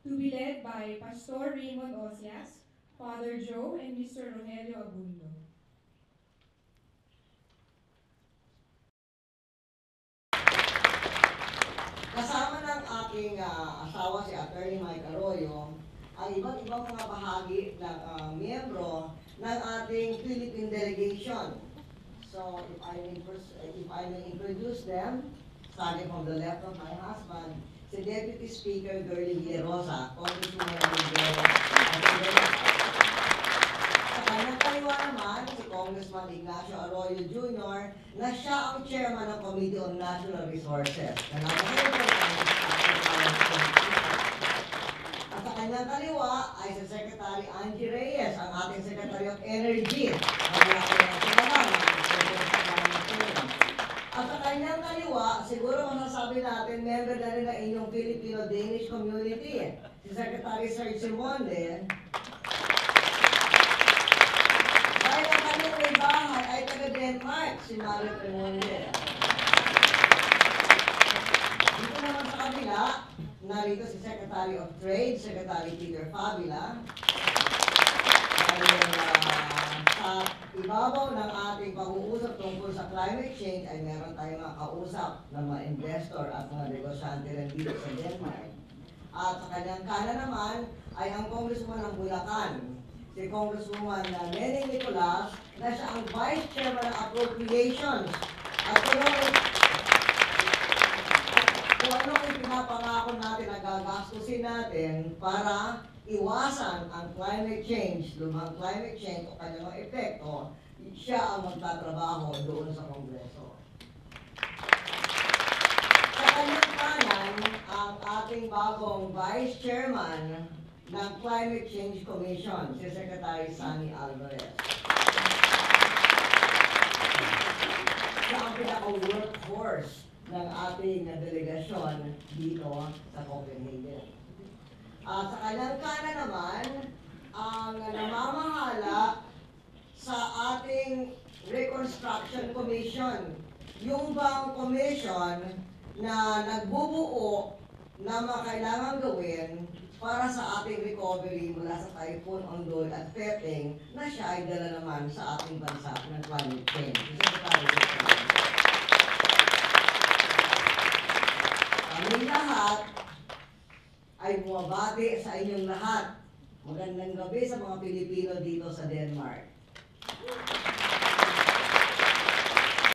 to be led by Pastor Raymond Osias, Father Joe, and Mr. Rogelio Abundo. Kasama ng aking asawa si Attorney Mike Arroyo, ang iba't ibang mga bahagi ng miyembro ng ating Philippine delegation. So, if I may introduce them, starting from the left of my husband, si Deputy Speaker Girlie Villarosa, Congresswoman Miguel. Sa kanyang kaliwa naman, si Congressman Ignacio Arroyo Jr., na siya ang chairman ng Committee on Natural Resources. At sa kanyang kaliwa ay si Secretary Angie Reyes, ang ating Secretary of Energy. At sa kanyang kaliwa, siguro masasabi natin, member na rin ng inyong Filipino-Danish community, si Secretary Serge Simonde. Dahil ang kanyang may bahay ay taga-Denmark, si Mario Tremonde. Dito naman sa kabila, narito si Secretary of Trade, Secretary Peter Fabila. Sa ibabaw ng ating pag-uusap tungkol sa climate change ay meron tayong mga kausap ng mga investor at mga negosyante rin dito sa Denmark. At sa kanyang kanan naman ay ang Congressman ng Bulacan, si Congresswoman Neneng Nicolas, na siya ang Vice Chairman ng Appropriations. At kung ano yung pinapangako natin na gagastusin natin para iwasan ang climate change, lumang climate change o kanyang mga epekto, siya ang magtatrabaho doon sa Kongreso. Sa kanyang kanan, ang ating bagong Vice Chairman ng Climate Change Commission, si Secretary Sunny Alvarez. Siya ang pinaka-workhorse ng ating delegasyon dito sa Copenhagen. Sa kanyang kanan naman, ang namamahala sa ating Reconstruction Commission. Yung bang commission na nagbubuo na makailangan gawin para sa ating recovery mula sa Typhoon Ondol at Pepeng na siya ay dala naman sa ating bansa ng climate change. Kami lahat ay bumabati sa inyong lahat. Magandang gabi sa mga Pilipino dito sa Denmark.